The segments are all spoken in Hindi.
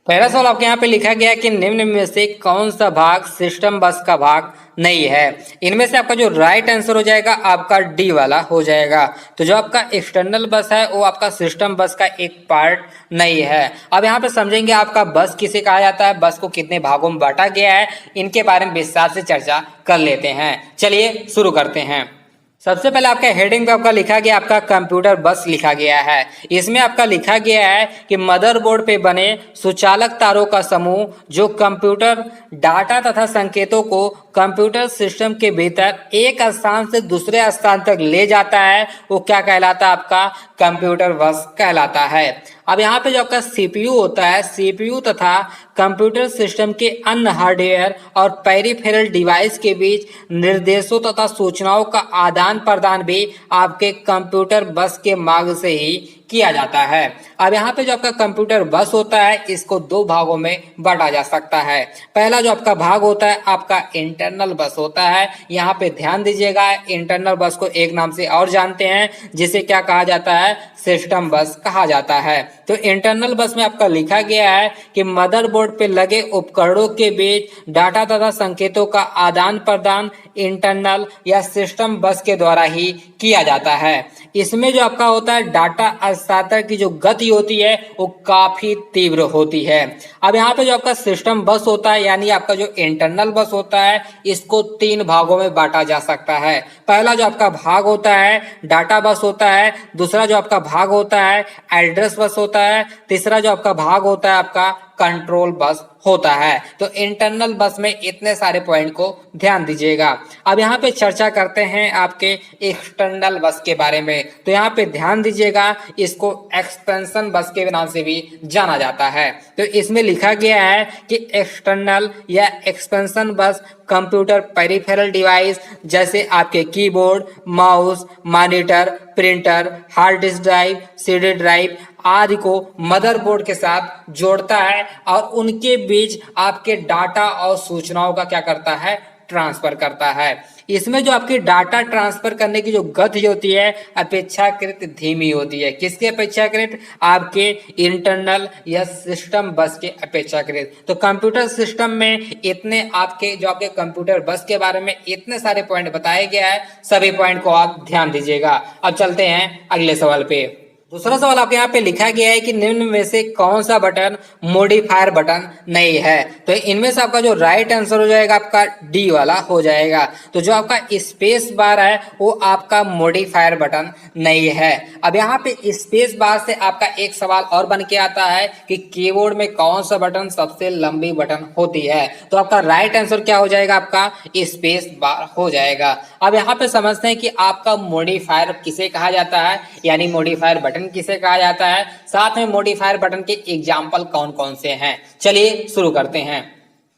पहला सवाल आपके यहाँ पे लिखा गया है कि निम्न में से कौन सा भाग सिस्टम बस का भाग नहीं है। इनमें से आपका जो राइट आंसर हो जाएगा आपका डी वाला हो जाएगा। तो जो आपका एक्सटर्नल बस है वो आपका सिस्टम बस का एक पार्ट नहीं है। अब यहाँ पे समझेंगे आपका बस किसे कहा जाता है, बस को कितने भागों में बांटा गया है, इनके बारे में विस्तार से चर्चा कर लेते हैं। चलिए शुरू करते हैं। सबसे पहले आपका हेडिंग पे आपका लिखा गया आपका कंप्यूटर बस लिखा गया है। इसमें आपका लिखा गया है कि मदरबोर्ड पे बने सुचालक तारों का समूह जो कंप्यूटर डाटा तथा संकेतों को कंप्यूटर सिस्टम के भीतर एक स्थान से दूसरे स्थान तक ले जाता है वो क्या कहलाता है, आपका कंप्यूटर बस कहलाता है। अब यहाँ पे जो आपका सीपीयू होता है, सीपीयू तथा कंप्यूटर सिस्टम के अन्य हार्डवेयर और पेरिफेरल डिवाइस के बीच निर्देशों तथा सूचनाओं का आदान प्रदान भी आपके कंप्यूटर बस के मार्ग से ही किया जाता है। अब यहाँ पे जो आपका कंप्यूटर बस होता है इसको दो भागों में बांटा जा सकता है। पहला जो आपका भाग होता है आपका इंटरनल बस होता है। यहाँ पे ध्यान दीजिएगा, इंटरनल बस को एक नाम से और जानते हैं जिसे क्या कहा जाता है, सिस्टम बस कहा जाता है। तो इंटरनल बस में आपका लिखा गया है कि मदरबोर्ड पे लगे उपकरणों के बीच डाटा तथा संकेतों का आदान प्रदान इंटरनल या सिस्टम बस के द्वारा ही किया जाता है। इसमें जो आपका होता है डाटा हस्तांतरण की जो गति होती है वो काफी तीव्र होती है। अब यहाँ पे जो आपका सिस्टम बस होता है यानी आपका जो इंटरनल बस होता है इसको तीन भागों में बांटा जा सकता है। पहला जो आपका भाग होता है डाटा बस होता है, दूसरा जो आपका भाग होता है एड्रेस बस होता है, तीसरा जो आपका भाग होता है आपका कंट्रोल बस होता है। तो इंटरनल बस में इतने सारे पॉइंट को ध्यान दीजिएगा। अब यहाँ पे चर्चा करते हैं आपके एक्सटर्नल बस के बारे में। तो यहाँ पे ध्यान दीजिएगा, इसको एक्सपेंशन बस के नाम से भी जाना जाता है। तो इसमें लिखा गया है कि एक्सटर्नल या एक्सपेंशन बस कंप्यूटर पेरिफेरल डिवाइस जैसे आपके keyboard, mouse, monitor, printer, hard disk drive, CD drive आदि को मदरबोर्ड के साथ जोड़ता है और उनके बीच आपके डाटा और सूचनाओं का क्या करता है, ट्रांसफर करता है। इसमें जो आपकी डाटा ट्रांसफर करने की जो गति होती है अपेक्षाकृत धीमी होती है। किसके अपेक्षाकृत, आपके इंटरनल या सिस्टम बस के अपेक्षाकृत। तो कंप्यूटर सिस्टम में इतने आपके जो आपके कंप्यूटर बस के बारे में इतने सारे पॉइंट बताए गया है, सभी पॉइंट को आप ध्यान दीजिएगा। अब चलते हैं अगले सवाल पे। दूसरा सवाल आपके यहाँ पे लिखा गया है कि निम्न में से कौन सा बटन मॉडिफायर बटन नहीं है। तो इनमें से आपका जो राइट आंसर हो जाएगा आपका डी वाला हो जाएगा। तो जो आपका स्पेस बार है वो आपका मॉडिफायर बटन नहीं है। अब यहाँ पे स्पेस बार से आपका एक सवाल और बन के आता है कि कीबोर्ड में कौन सा बटन सबसे लंबी बटन होती है। तो आपका राइट आंसर क्या हो जाएगा, आपका स्पेस बार हो जाएगा। अब यहाँ पे समझते हैं कि आपका मॉडिफायर किसे कहा जाता है, यानी मॉडिफायर बटन किसे कहा जाता है, साथ में मॉडिफायर बटन के एग्जाम्पल कौन कौन से हैं। चलिए शुरू करते हैं।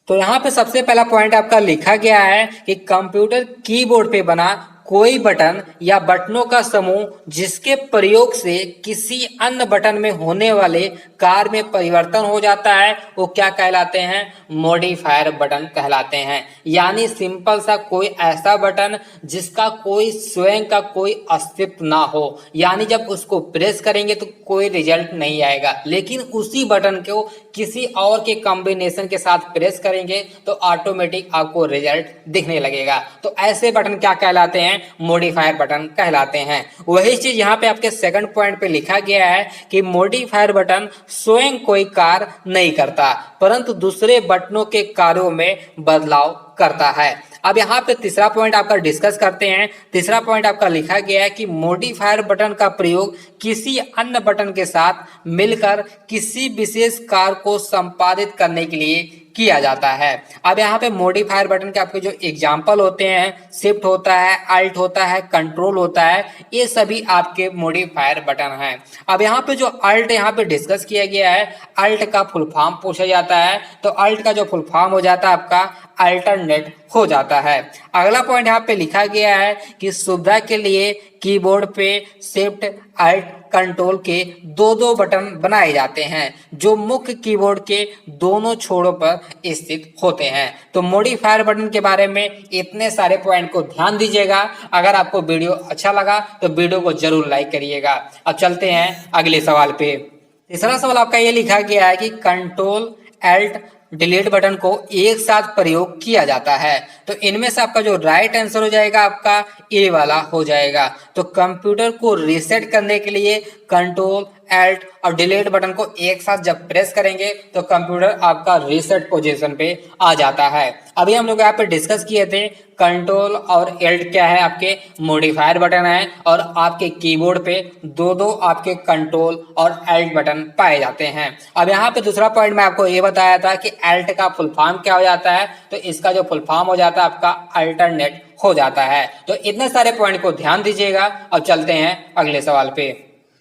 तो यहाँ पे सबसे पहला पॉइंट आपका लिखा गया है कि कंप्यूटर कीबोर्ड पे बना कोई बटन या बटनों का समूह जिसके प्रयोग से किसी अन्य बटन में होने वाले कार्य में परिवर्तन हो जाता है वो क्या कहलाते हैं, मॉडिफायर बटन कहलाते हैं। यानी सिंपल सा कोई ऐसा बटन जिसका कोई स्वयं का कोई अस्तित्व ना हो, यानी जब उसको प्रेस करेंगे तो कोई रिजल्ट नहीं आएगा, लेकिन उसी बटन को किसी और के कॉम्बिनेशन के साथ प्रेस करेंगे तो ऑटोमेटिक आपको रिजल्ट दिखने लगेगा। तो ऐसे बटन क्या कहलाते हैं, मॉडिफायर बटन कहलाते हैं। वही चीज यहाँ पे आपके सेकंड पॉइंट पे लिखा गया है कि मॉडिफायर बटन स्वयं कोई कार्य नहीं करता परंतु दूसरे बटनों के कार्यों में बदलाव करता है। अब यहाँ पे तीसरा पॉइंट आपका डिस्कस करते हैं। तीसरा पॉइंट आपका लिखा गया है कि मॉडिफायर बटन का प्रयोग किसी अन्य बटन के साथ मिलकर किसी विशेष कार्य को संपादित करने के लिए किया जाता है। अब यहाँ पे मॉडिफायर बटन के आपके जो एग्जाम्पल होते हैं, शिफ्ट होता है, अल्ट होता है, कंट्रोल होता है, ये सभी आपके मॉडिफायर बटन हैं। अब यहाँ पे जो अल्ट यहाँ पे डिस्कस किया गया है, अल्ट का फुल फॉर्म पूछा जाता है। तो अल्ट का जो फुल फॉर्म हो जाता है आपका अल्टरनेट हो जाता है। अगला पॉइंट यहाँ पे लिखा गया है कि सुविधा के लिए कीबोर्ड पे शिफ्ट अल्ट कंट्रोल के दो दो बटन बनाए जाते हैं जो मुख्य कीबोर्ड के दोनों छोरों पर स्थित होते हैं। तो मॉडिफायर बटन के बारे में इतने सारे पॉइंट को ध्यान दीजिएगा। अगर आपको वीडियो अच्छा लगा तो वीडियो को जरूर लाइक करिएगा। अब चलते हैं अगले सवाल पे। तीसरा सवाल आपका ये लिखा गया है कि कंट्रोल एल्ट डिलीट बटन को एक साथ प्रयोग किया जाता है। तो इनमें से आपका जो राइट आंसर हो जाएगा आपका ए वाला हो जाएगा। तो कंप्यूटर को रीसेट करने के लिए कंट्रोल एल्ट और डिलीट बटन को एक साथ जब प्रेस करेंगे तो कंप्यूटर आपका रीसेट पोजीशन पे आ जाता है। अभी हम लोग यहाँ पे डिस्कस किए थे कंट्रोल और एल्ट क्या है, आपके मॉडिफायर बटन है और आपके कीबोर्ड पे दो दो आपके कंट्रोल और एल्ट बटन पाए जाते हैं। अब यहाँ पे दूसरा पॉइंट मैं आपको ये बताया था कि एल्ट का फुल फॉर्म क्या हो जाता है, तो इसका जो फुल फॉर्म हो जाता है आपका अल्टरनेट हो जाता है। तो इतने सारे पॉइंट को ध्यान दीजिएगा। अब चलते हैं अगले सवाल पे।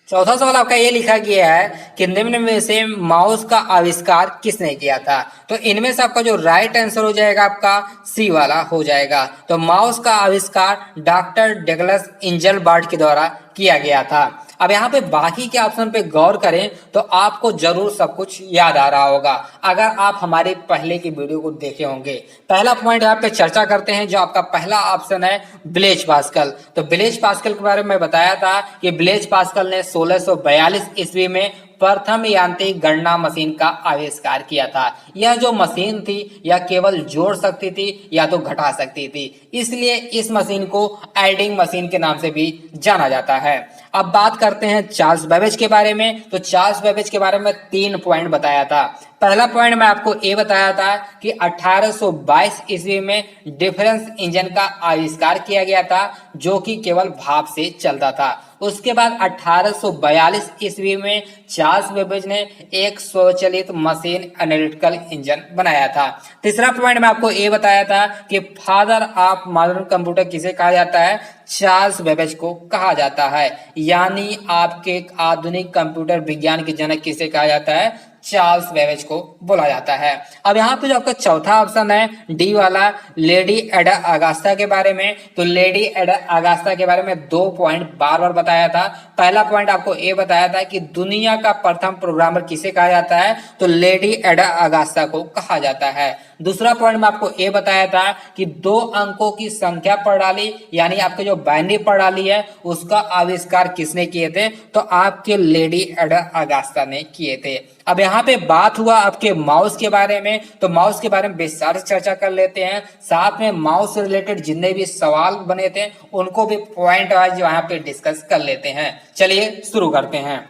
चौथा सवाल आपका ये लिखा गया है कि निम्न में से माउस का आविष्कार किसने किया था। तो इनमें से आपका जो राइट आंसर हो जाएगा आपका सी वाला हो जाएगा। तो माउस का आविष्कार डॉक्टर डगलस इंजलबर्ट के द्वारा किया गया था। अब यहाँ पे बाकी के ऑप्शन पे गौर करें तो आपको जरूर सब कुछ याद आ रहा होगा अगर आप हमारे पहले की वीडियो को देखे होंगे। पहला पॉइंट यहाँ पे चर्चा करते हैं, जो आपका पहला ऑप्शन है ब्लेज पास्कल। तो ब्लेज पास्कल के बारे में बताया था कि ब्लेज पास्कल ने 1642 ईस्वी में प्रथम यांत्रिक गणना मशीन का आविष्कार किया था। यह जो मशीन थी यह केवल जोड़ सकती थी या तो घटा सकती थी, इसलिए इस मशीन को एडिंग मशीन के नाम से भी जाना जाता है। अब बात करते हैं चार्ल्स बेबेज के बारे में। तो चार्ल्स बेबेज के बारे में 3 पॉइंट बताया था। पहला पॉइंट मैं आपको ये बताया था कि 1822 ईस्वी में डिफरेंस इंजन का आविष्कार किया गया था, जो कि केवल भाप से चलता था। उसके बाद 1842 ईस्वी में चार्ल्स बेबेज ने एक स्वचालित मशीन एनालिटिकल इंजन बनाया था। तीसरा पॉइंट मैं आपको ये बताया था कि फादर ऑफ मॉडर्न कंप्यूटर किसे कहा जाता है, चार्ल्स बेबेज को कहा जाता है। यानी आपके आधुनिक कंप्यूटर विज्ञान के जनक किसे कहा जाता है, चार्ल्स बेबेज को बोला जाता है। अब यहाँ पे जो आपका चौथा ऑप्शन है डी वाला लेडी एडा अगास्ता के बारे में। तो लेडी एडा अगास्ता के बारे में 2 पॉइंट बार बार बताया था। पहला पॉइंट आपको ये बताया था कि दुनिया का प्रथम प्रोग्रामर किसे कहा जाता है, तो लेडी एडा अगास्ता को कहा जाता है। दूसरा पॉइंट मैं आपको ये बताया था कि 2 अंकों की संख्या प्रणाली यानी आपके जो बाइनरी प्रणाली है उसका आविष्कार किसने किए थे, तो आपके लेडी एडा अगास्ता ने किए थे। अब यहाँ पे बात हुआ आपके माउस के बारे में। तो माउस के बारे में विस्तार से चर्चा कर लेते हैं, साथ में माउस से रिलेटेड जितने भी सवाल बने थे उनको भी पॉइंट वाइज यहाँ पे डिस्कस कर लेते हैं। चलिए शुरू करते हैं।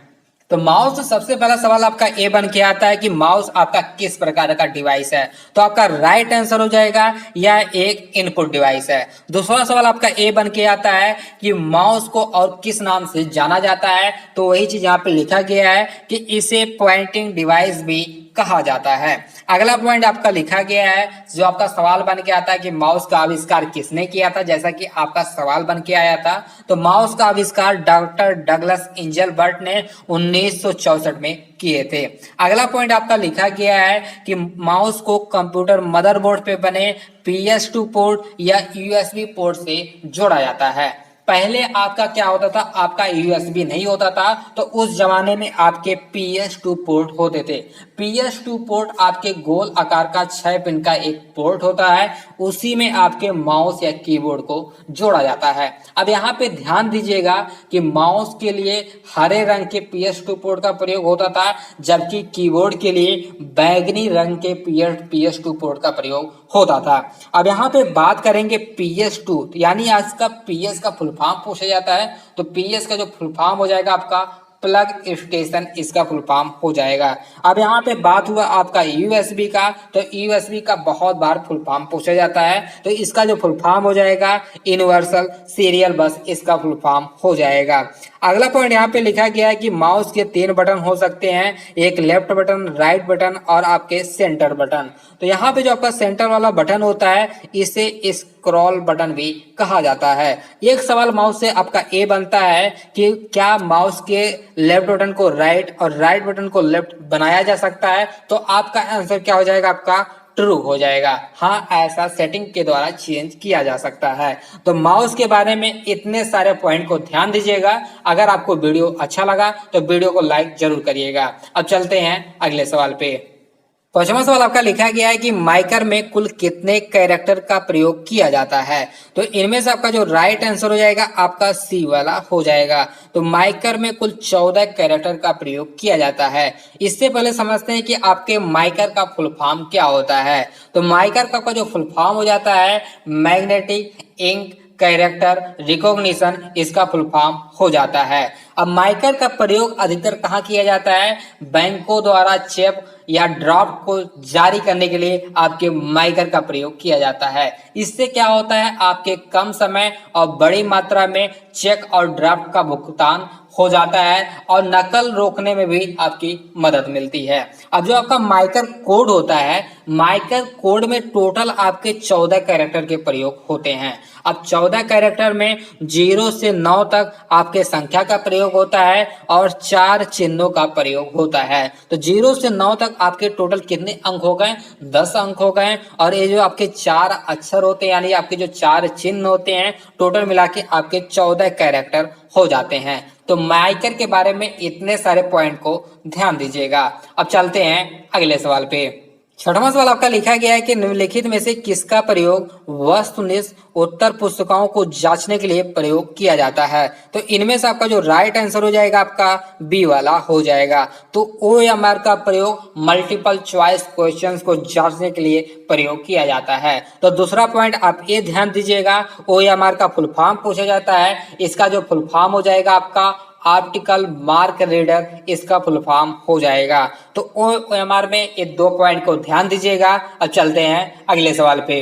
तो माउस, सबसे पहला सवाल आपका ए बन के आता है कि माउस आपका किस प्रकार का डिवाइस है। तो आपका राइट आंसर हो जाएगा यह एक इनपुट डिवाइस है। दूसरा सवाल आपका ए बन के आता है कि माउस को और किस नाम से जाना जाता है। तो वही चीज यहाँ पे लिखा गया है कि इसे पॉइंटिंग डिवाइस भी कहा जाता है। अगला पॉइंट आपका लिखा गया है, जो आपका सवाल बन के आता है कि माउस का आविष्कार किसने किया था, जैसा कि आपका सवाल बन के आया था। तो माउस का आविष्कार डॉक्टर डगलस इंजलबर्ट ने 1964 में किए थे। अगला पॉइंट आपका लिखा गया है कि माउस को कंप्यूटर मदरबोर्ड पे बने PS2 पोर्ट या USB पोर्ट से जोड़ा जाता है। पहले आपका क्या होता था, आपका USB नहीं होता था, तो उस जमाने में आपके PS2 पोर्ट होते थे। PS2 पोर्ट आपके गोल आकार का 6 पिन का एक पोर्ट होता है, उसी में आपके माउस या कीबोर्ड को जोड़ा जाता है। अब यहाँ पे ध्यान दीजिएगा कि माउस के लिए हरे रंग के PS2 पोर्ट का प्रयोग होता था, जबकि कीबोर्ड के लिए बैंगनी रंग के PS2 पोर्ट का प्रयोग होता था। अब यहाँ पे बात करेंगे PS2 यानी आज का PS का फुल फॉर्म पूछा जाता है। तो PS का जो फुल फॉर्म हो जाएगा आपका प्लग स्टेशन, इसका फुल फॉर्म हो जाएगा। अब यहाँ पे बात हुआ आपका USB का। तो USB का बहुत बार फुल फॉर्म पूछा जाता है, तो इसका जो फुल फॉर्म हो जाएगा यूनिवर्सल सीरियल बस, इसका फुल फॉर्म हो जाएगा। अगला पॉइंट यहाँ पे लिखा गया है कि माउस के 3 बटन हो सकते हैं, एक लेफ्ट बटन, राइट बटन और आपके सेंटर बटन। तो यहाँ पे जो आपका सेंटर वाला बटन होता है इसे स्क्रॉल बटन भी कहा जाता है। एक सवाल माउस से आपका ए बनता है कि क्या माउस के लेफ्ट बटन को राइट और राइट बटन को लेफ्ट बनाया जा सकता है। तो आपका आंसर क्या हो जाएगा, आपका ट्रू हो जाएगा। हाँ, ऐसा सेटिंग के द्वारा चेंज किया जा सकता है। तो माउस के बारे में इतने सारे पॉइंट को ध्यान दीजिएगा। अगर आपको वीडियो अच्छा लगा तो वीडियो को लाइक जरूर करिएगा। अब चलते हैं अगले सवाल पे। पांचवा सवाल आपका लिखा गया है कि माइकर में कुल कितने कैरेक्टर का प्रयोग किया जाता है। तो इनमें से आपका जो राइट आंसर हो जाएगा आपका सी वाला हो जाएगा। तो माइकर में कुल 14 कैरेक्टर का प्रयोग किया जाता है। इससे पहले समझते हैं कि आपके माइकर का फुल फॉर्म क्या होता है। तो माइकर का जो फुल फॉर्म हो जाता है मैग्नेटिक इंक कैरेक्टर रिकॉग्निशन, इसका फुल फॉर्म हो जाता है। अब माइकर का प्रयोग अधिकतर कहाँ किया जाता है? बैंकों द्वारा चेक या ड्राफ्ट को जारी करने के लिए आपके माइकर का प्रयोग किया जाता है। इससे क्या होता है, आपके कम समय और बड़ी मात्रा में चेक और ड्राफ्ट का भुगतान हो जाता है और नकल रोकने में भी आपकी मदद मिलती है। अब जो आपका माइकर कोड होता है, माइकर कोड में टोटल आपके 14 कैरेक्टर के प्रयोग होते हैं। अब 14 कैरेक्टर में 0 से 9 तक आपके संख्या का प्रयोग होता है और 4 चिन्हों का प्रयोग होता है। तो 0 से 9 तक आपके टोटल कितने अंक हो गए? 10 अंक हो गए। और ये जो आपके 4 अक्षर होते हैं यानी आपके जो 4 चिन्ह होते हैं, टोटल मिला के आपके 14 कैरेक्टर हो जाते हैं। तो माइकर के बारे में इतने सारे पॉइंट को ध्यान दीजिएगा। अब चलते हैं अगले सवाल पे। छठवां सवाल आपका लिखा गया है कि निम्नलिखित में से किसका प्रयोग वस्तुनिष्ठ उत्तर पुस्तिकाओं को जांचने के लिए प्रयोग किया जाता है। तो इनमें से आपका जो राइट आंसर हो जाएगा आपका बी वाला हो जाएगा। तो OMR का प्रयोग मल्टीपल चॉइस क्वेश्चंस को जांचने के लिए प्रयोग किया जाता है। तो दूसरा पॉइंट आप ये ध्यान दीजिएगा, OMR का फुल फॉर्म पूछा जाता है। इसका जो फुल फॉर्म हो जाएगा आपका ऑप्टिकल मार्क रीडर, इसका फुल फॉर्म हो जाएगा। तो OMR में ये 2 पॉइंट को ध्यान दीजिएगा। अब चलते हैं अगले सवाल पे।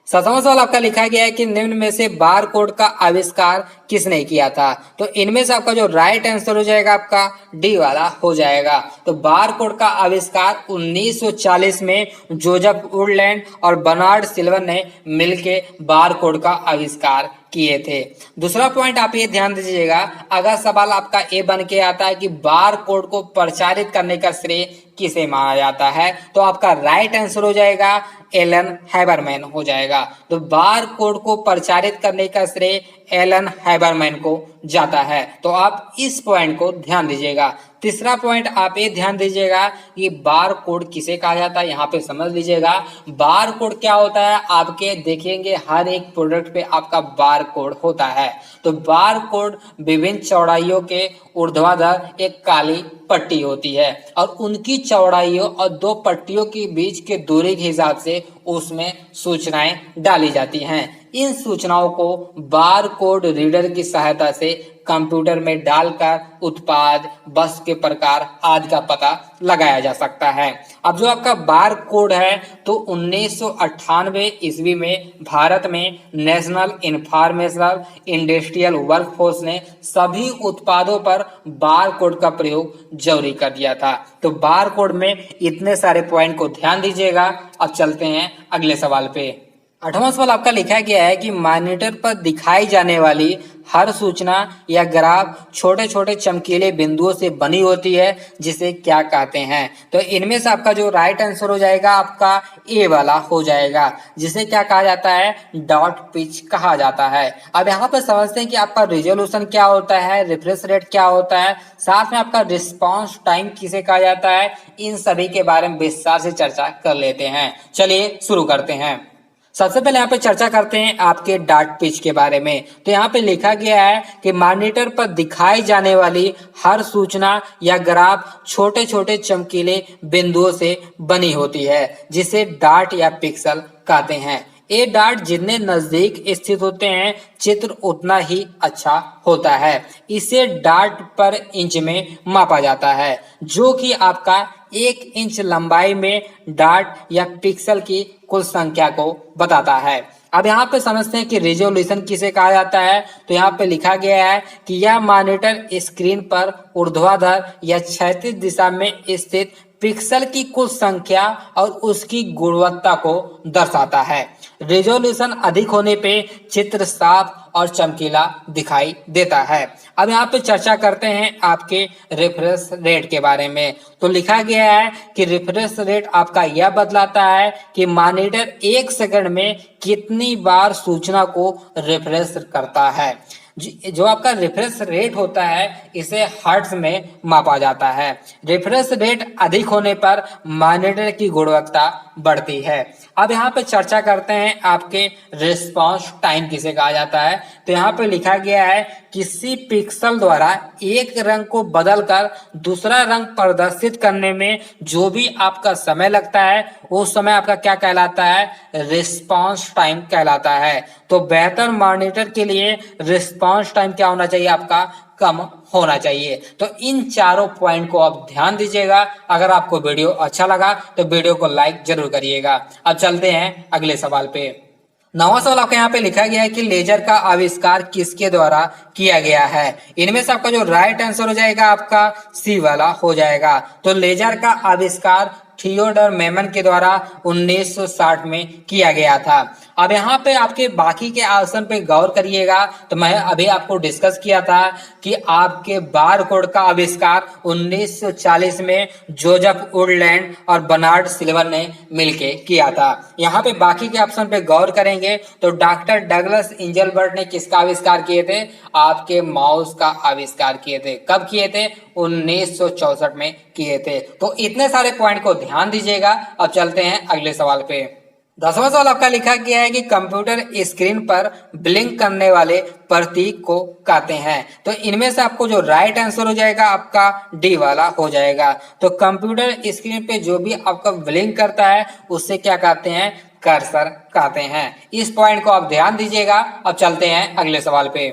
7वां सवाल आपका लिखा गया है कि निम्न में से बार कोड का आविष्कार किसने किया था। तो इनमें से आपका जो राइट आंसर हो जाएगा आपका डी वाला हो जाएगा। तो बार कोड का आविष्कार 1940 में जोसेफ वुडलैंड और बर्नार्ड सिल्वर ने मिलके बार कोड का आविष्कार किए थे। दूसरा पॉइंट आप ये ध्यान दीजिएगा, अगर सवाल आपका ए बन के आता है कि बार कोड को प्रचारित करने का श्रेय किसे माना जाता है, तो आपका राइट आंसर हो जाएगा एलन हैबरमैन हो जाएगा। तो बार कोड को प्रचारित करने का श्रेय एलन हैबरमैन को जाता है। तो आप इस पॉइंट को ध्यान दीजिएगा। तीसरा पॉइंट आप ये ध्यान दीजिएगा कि बार कोड किसे कहा जाता है, यहाँ पे समझ लीजिएगा। बार कोड क्या होता है, आपके देखेंगे हर एक प्रोडक्ट पे आपका बार कोड होता है। तो बार कोड विभिन्न चौड़ाइयों के ऊर्ध्वाधर एक काली पट्टी होती है और उनकी चौड़ाइयों और 2 पट्टियों के बीच के दूरी के हिसाब से उसमें सूचनाएं डाली जाती हैं। इन सूचनाओं को बार कोड रीडर की सहायता से कंप्यूटर में डालकर उत्पाद, वस्तु के प्रकार आदि का पता लगाया जा सकता है। अब जो आपका बार कोड है, तो 1998 ईस्वी में भारत में नेशनल इंफॉर्मेशनल इंडस्ट्रियल वर्कफोर्स ने सभी उत्पादों पर बार कोड का प्रयोग जरूरी कर दिया था। तो बार कोड में इतने सारे पॉइंट को ध्यान दीजिएगा। अब चलते हैं अगले सवाल पे। 8वां सवाल आपका लिखा गया है कि मॉनिटर पर दिखाई जाने वाली हर सूचना या ग्राफ छोटे छोटे चमकीले बिंदुओं से बनी होती है, जिसे क्या कहते हैं। तो इनमें से आपका जो राइट आंसर हो जाएगा आपका ए वाला हो जाएगा, जिसे क्या कहा जाता है, डॉट पिच कहा जाता है। अब यहाँ पर समझते हैं कि आपका रिजोल्यूशन क्या होता है, रिफ्रेश रेट क्या होता है, साथ में आपका रिस्पॉन्स टाइम किसे कहा जाता है। इन सभी के बारे में विस्तार से चर्चा कर लेते हैं। चलिए शुरू करते हैं। सबसे पहले यहाँ पे चर्चा करते हैं आपके डॉट पिच के बारे में। तो यहाँ पे लिखा गया है कि मॉनिटर पर दिखाई जाने वाली हर सूचना या ग्राफ छोटे छोटे चमकीले बिंदुओं से बनी होती है, जिसे डॉट या पिक्सल कहते हैं। ये डॉट जितने नजदीक स्थित होते हैं, चित्र उतना ही अच्छा होता है। इसे डॉट पर इंच में मापा जाता है, जो कि आपका 1 इंच लंबाई में डॉट या पिक्सल की कुल संख्या को बताता है। अब यहाँ पे समझते हैं कि रिजोल्यूशन किसे कहा जाता है। तो यहाँ पे लिखा गया है कि यह मॉनिटर स्क्रीन पर ऊर्ध्वाधर या क्षैतिज दिशा में स्थित पिक्सल की कुल संख्या और उसकी गुणवत्ता को दर्शाता है। रिजोल्यूशन अधिक होने पे चित्र साफ और चमकीला दिखाई देता है। अब यहाँ पे चर्चा करते हैं आपके रिफ्रेश रेट के बारे में। तो लिखा गया है कि रिफ्रेश रेट आपका यह बतलाता है कि मॉनिटर 1 सेकंड में कितनी बार सूचना को रिफ्रेश करता है। जो आपका रिफ्रेश रेट होता है इसे हर्ट्ज में मापा जाता है। रिफ्रेश रेट अधिक होने पर मॉनिटर की गुणवत्ता बढ़ती है। अब यहाँ पे चर्चा करते हैं आपके रिस्पांस टाइम किसे कहा जाता है। तो यहाँ पे लिखा गया है किसी पिक्सल द्वारा एक रंग को बदलकर दूसरा रंग प्रदर्शित करने में जो भी आपका समय लगता है वो समय आपका क्या कहलाता है, रिस्पांस टाइम कहलाता है। तो बेहतर मॉनिटर के लिए रिस्पांस टाइम क्या होना चाहिए, आपका कम होना चाहिए। तो इन चारों पॉइंट को आप ध्यान दीजिएगा। अगर आपको वीडियो अच्छा लगा तो वीडियो को लाइक जरूर करिएगा। अब चलते हैं अगले सवाल पे। नवा सवाल आपके यहाँ पे लिखा गया है कि लेजर का आविष्कार किसके द्वारा किया गया है। इनमें से आपका जो राइट आंसर हो जाएगा आपका सी वाला हो जाएगा। तो लेजर का आविष्कार थियोडर मेमन के द्वारा 1960 में किया गया था। अब यहाँ पे आपके बाकी के ऑप्शन पे गौर करिएगा। तो मैं अभी आपको डिस्कस किया था कि आपके बार कोड का आविष्कार 1940 में जोसेफ वुडलैंड और बर्नार्ड सिल्वर ने मिलके किया था। यहाँ पे बाकी के ऑप्शन पे गौर करेंगे तो डॉक्टर डगलस इंजलबर्ट ने किसका आविष्कार किए थे, आपके माउस का आविष्कार किए थे। कब किए थे, 1964 में किए थे। तो इतने सारे पॉइंट को ध्यान दीजिएगा। अब चलते हैं अगले सवाल पे। 10वां सवाल आपका लिखा गया है कि कंप्यूटर स्क्रीन पर ब्लिंक करने वाले प्रतीक को कहते हैं। तो इनमें से आपको जो राइट आंसर हो जाएगा आपका डी वाला हो जाएगा। तो कंप्यूटर स्क्रीन पे जो भी आपका ब्लिंक करता है उससे क्या कहते हैं, कर्सर कहते हैं। इस पॉइंट को आप ध्यान दीजिएगा। अब चलते हैं अगले सवाल पे।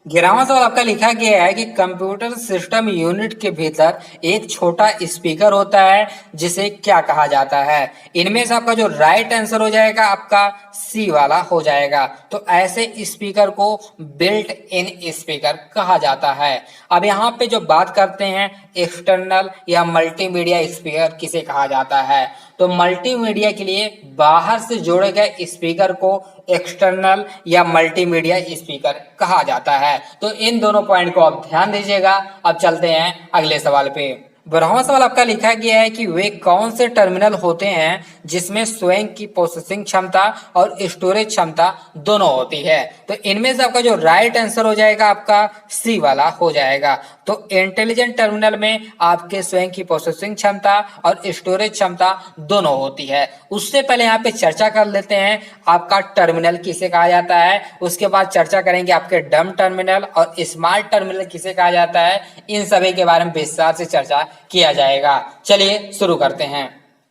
11वां सवाल आपका लिखा गया है कि कंप्यूटर सिस्टम यूनिट के भीतर एक छोटा स्पीकर होता है जिसे क्या कहा जाता है। इनमें से आपका जो राइट आंसर हो जाएगा आपका सी वाला हो जाएगा। तो ऐसे स्पीकर को बिल्ट इन स्पीकर कहा जाता है। अब यहाँ पे जो बात करते हैं एक्सटर्नल या मल्टीमीडिया स्पीकर किसे कहा जाता है। तो मल्टीमीडिया के लिए बाहर से जोड़े गए स्पीकर को एक्सटर्नल या मल्टीमीडिया स्पीकर कहा जाता है। तो इन दोनों पॉइंट को आप ध्यान दीजिएगा। अब चलते हैं अगले सवाल पे। 12वां सवाल आपका लिखा गया है कि वे कौन से टर्मिनल होते हैं जिसमें स्वयं की प्रोसेसिंग क्षमता और स्टोरेज क्षमता दोनों होती है। तो इनमें से आपका जो राइट आंसर हो जाएगा आपका सी वाला हो जाएगा। तो इंटेलिजेंट टर्मिनल में आपके स्वयं की प्रोसेसिंग क्षमता और स्टोरेज क्षमता दोनों होती है। उससे पहले यहाँ पे चर्चा कर लेते हैं आपका टर्मिनल किसे कहा जाता है। उसके बाद चर्चा करेंगे आपके डम टर्मिनल और स्मार्ट टर्मिनल किसे कहा जाता है। इन सभी के बारे में विस्तार से चर्चा किया जाएगा। चलिए शुरू करते हैं।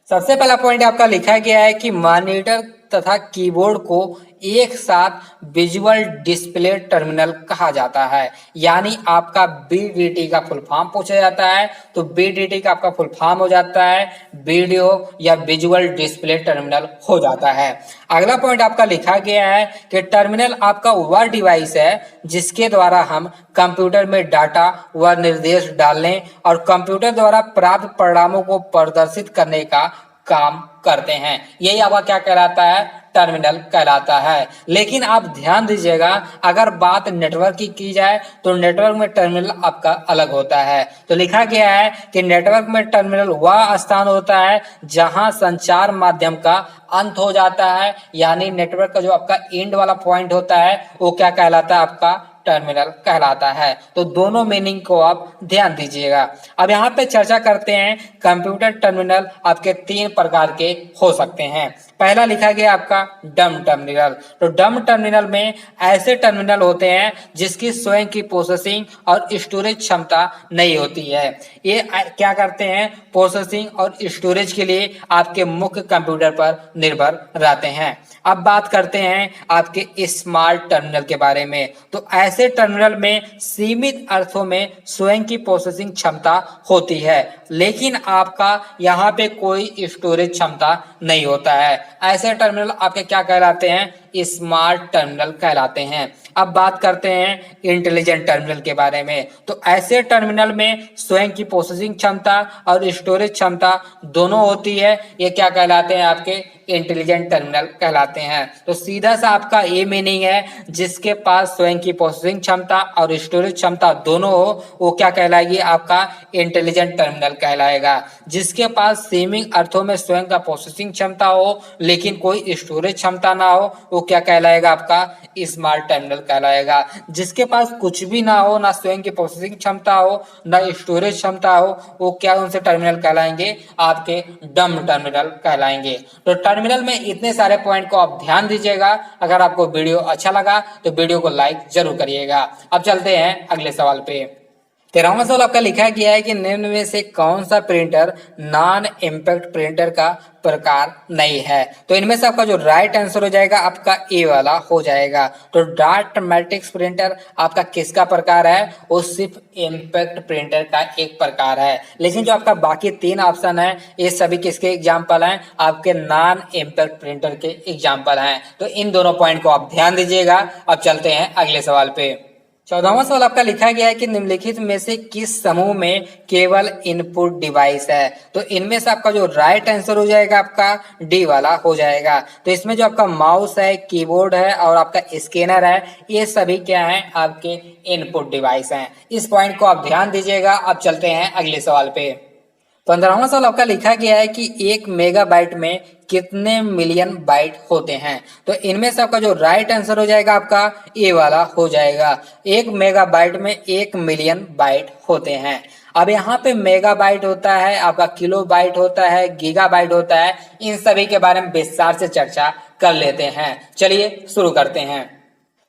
सबसे पहला पॉइंट आपका लिखा गया है कि मॉनिटर तथा कीबोर्ड को एक साथ विजुअल डिस्प्ले टर्मिनल कहा जाता है। यानी आपका बीडीटी का फुल फॉर्म पूछा जाता है। तो बीडीटी का आपका फुल फॉर्म हो जाता है वीडियो या विजुअल डिस्प्ले टर्मिनल हो जाता है। अगला पॉइंट आपका लिखा गया है कि टर्मिनल आपका वह डिवाइस है जिसके द्वारा हम कंप्यूटर में डाटा व निर्देश डालने और कंप्यूटर द्वारा प्राप्त परिणामों को प्रदर्शित करने का काम करते हैं। यही आपका क्या कहलाता है, टर्मिनल कहलाता है। लेकिन आप ध्यान दीजिएगा, अगर बात नेटवर्क की जाए तो नेटवर्क में टर्मिनल आपका अलग होता है। तो लिखा गया है कि नेटवर्क में टर्मिनल वह स्थान होता है जहां संचार माध्यम का अंत हो जाता है। यानी नेटवर्क का जो आपका एंड वाला पॉइंट होता है वो क्या कहलाता है, आपका टर्मिनल कहलाता है। तो दोनों मीनिंग को आप ध्यान दीजिएगा। अब यहाँ पे चर्चा करते हैं कंप्यूटर टर्मिनल आपके 3 प्रकार के हो सकते हैं। पहला लिखा गया आपका डम टर्मिनल। तो डम टर्मिनल में ऐसे टर्मिनल होते हैं जिसकी स्वयं की प्रोसेसिंग और स्टोरेज क्षमता नहीं होती है। ये क्या करते हैं, प्रोसेसिंग और स्टोरेज के लिए आपके मुख्य कंप्यूटर पर निर्भर रहते हैं। अब बात करते हैं आपके स्मार्ट टर्मिनल के बारे में। तो ऐसे टर्मिनल में सीमित अर्थों में स्वयं की प्रोसेसिंग क्षमता होती है, लेकिन आपका यहाँ पे कोई स्टोरेज क्षमता नहीं होता है। ऐसे टर्मिनल आपके क्या कहलाते हैं, स्मार्ट टर्मिनल कहलाते हैं। अब बात करते हैं इंटेलिजेंट टर्मिनल के बारे में। तो ऐसे टर्मिनल में स्वयं की प्रोसेसिंग क्षमता और स्टोरेज क्षमता दोनों होती है। ये क्या कहलाते हैं, आपके इंटेलिजेंट टर्मिनल कहलाते हैं। तो सीधा सा आपका ये मीनिंग है, जिसके पास स्वयं की प्रोसेसिंग क्षमता और स्टोरेज क्षमता दोनों हो वो क्या कहलाएगी, आपका इंटेलिजेंट टर्मिनल कहलाएगा। जिसके पास सीमित अर्थों में स्वयं का प्रोसेसिंग क्षमता हो लेकिन कोई स्टोरेज क्षमता ना हो वो क्या कहलाएगा, आपका स्मॉल टर्मिनल कहलाएगा। जिसके पास कुछ भी ना हो, ना स्वयं की प्रोसेसिंग क्षमता हो ना स्टोरेज क्षमता हो, वो क्या उनसे टर्मिनल कहलाएंगे, आपके डम टर्मिनल कहलाएंगे। तो टर्मिनल में इतने सारे पॉइंट को आप ध्यान दीजिएगा। अगर आपको वीडियो अच्छा लगा तो वीडियो को लाइक जरूर करिएगा। अब चलते हैं अगले सवाल पे। 13वां सवाल आपका लिखा गया है कि निम्न में से कौन सा प्रिंटर नॉन इम्पैक्ट प्रिंटर का प्रकार नहीं है। तो इनमें से आपका जो राइट आंसर हो जाएगा आपका ए वाला हो जाएगा। तो डॉट मैट्रिक्स प्रिंटर आपका किसका प्रकार है, वो सिर्फ इम्पैक्ट प्रिंटर का एक प्रकार है। लेकिन जो आपका बाकी 3 ऑप्शन है ये सभी किसके एग्जाम्पल हैं, आपके नॉन इम्पैक्ट प्रिंटर के एग्जाम्पल हैं। तो इन दोनों पॉइंट को आप ध्यान दीजिएगा। अब चलते हैं अगले सवाल पे। 14वां सवाल आपका लिखा गया है कि निम्नलिखित में से किस समूह में केवल इनपुट डिवाइस है। तो इनमें से आपका जो राइट आंसर हो जाएगा आपका डी वाला हो जाएगा। तो इसमें जो आपका माउस है, कीबोर्ड है और आपका स्कैनर है, ये सभी क्या है, आपके इनपुट डिवाइस हैं। इस पॉइंट को आप ध्यान दीजिएगा। अब चलते हैं अगले सवाल पे। 15वां सवाल आपका लिखा गया है कि 1 मेगाबाइट में कितने मिलियन बाइट होते हैं। तो इनमें से आपका जो राइट आंसर हो जाएगा आपका ए वाला हो जाएगा। 1 मेगाबाइट में 1 मिलियन बाइट होते हैं। अब यहाँ पे मेगाबाइट होता है, आपका किलोबाइट होता है, गीगाबाइट होता है, इन सभी के बारे में विस्तार से चर्चा कर लेते हैं। चलिए शुरू करते हैं।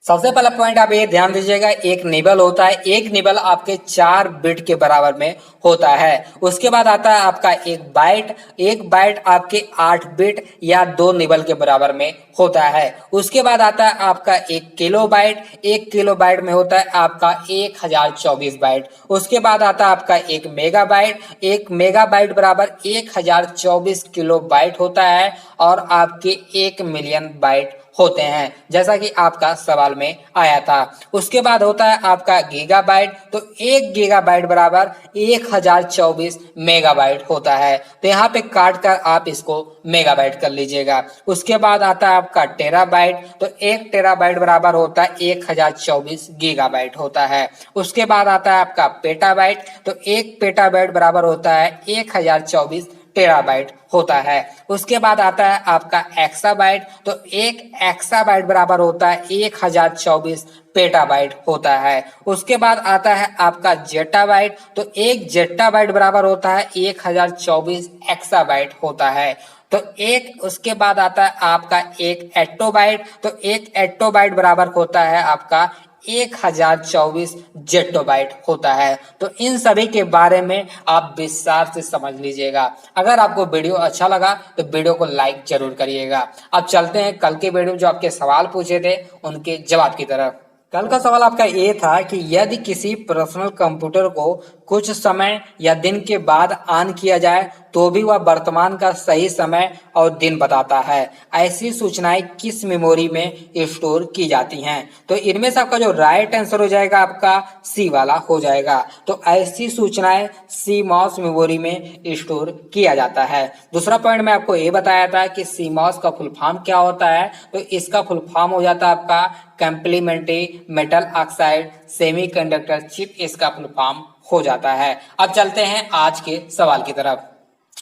सबसे पहला पॉइंट आप ये ध्यान दीजिएगा, एक निबल होता है। एक निबल आपके 4 बिट के बराबर में होता है। उसके बाद आता है आपका एक बाइट। एक बाइट आपके 8 बिट या 2 निबल के बराबर में होता है। उसके बाद आता है आपका एक किलोबाइट। एक किलोबाइट में होता है आपका 1024 बाइट। उसके बाद आता है आपका एक मेगाबाइट। एक मेगाबाइट बराबर 1024 किलोबाइट होता है और आपके 1 मिलियन बाइट होते हैं, जैसा कि आपका सवाल में आया था। उसके बाद होता है आपका गीगाबाइट। तो 1 गीगाबाइट बराबर 1024 मेगाबाइट होता है। तो यहाँ पे काट कर आप इसको मेगाबाइट कर लीजिएगा। उसके बाद आता है आपका टेराबाइट। तो 1 टेराबाइट बराबर होता है 1024 गीगाबाइट होता है। उसके बाद आता है आपका पेटाबाइट। तो 1 पेटाबाइट बराबर होता है 1024 टेराबाइट होता है। उसके बाद आता है आपका एक्साबाइट। तो 1 एक्साबाइट बराबर होता है 1024 पेटाबाइट होता है। उसके बाद आता है आपका जेटाबाइट। तो 1 जेटाबाइट बराबर होता है 1024 एक्साबाइट होता है। तो एक उसके बाद आता है आपका एक एट्टोबाइट। तो 1 एट्टोबाइट बराबर होता है आपका 1024 जेट्टोबाइट होता है। तो इन सभी के बारे में आप विस्तार से समझ लीजिएगा। अगर आपको वीडियो अच्छा लगा तो वीडियो को लाइक जरूर करिएगा। अब चलते हैं कल के वीडियो जो आपके सवाल पूछे थे उनके जवाब की तरफ। कल का सवाल आपका ये था कि यदि किसी पर्सनल कंप्यूटर को कुछ समय या दिन के बाद ऑन किया जाए तो भी वह वर्तमान का सही समय और दिन बताता है। ऐसी सूचनाएं किस मेमोरी में स्टोर की जाती हैं। तो इनमें से आपका जो राइट आंसर हो जाएगा आपका सी वाला हो जाएगा। तो ऐसी सूचनाएं सीमॉस मेमोरी में स्टोर किया जाता है। दूसरा पॉइंट मैं आपको ये बताया था कि सीमॉस का फुल फॉर्म क्या होता है। तो इसका फुल फॉर्म हो जाता है आपका complementary metal oxide semiconductor chip, इसका फुल फॉर्म हो जाता है। अब चलते हैं आज के सवाल की तरफ।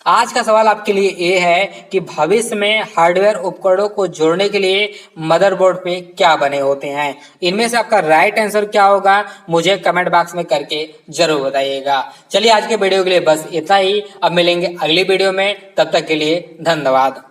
आज का सवाल आपके लिए ये है कि भविष्य में हार्डवेयर उपकरणों को जोड़ने के लिए मदरबोर्ड पे क्या बने होते हैं। इनमें से आपका राइट आंसर क्या होगा मुझे कमेंट बॉक्स में करके जरूर बताइएगा। चलिए आज के वीडियो के लिए बस इतना ही। अब मिलेंगे अगली वीडियो में, तब तक के लिए धन्यवाद।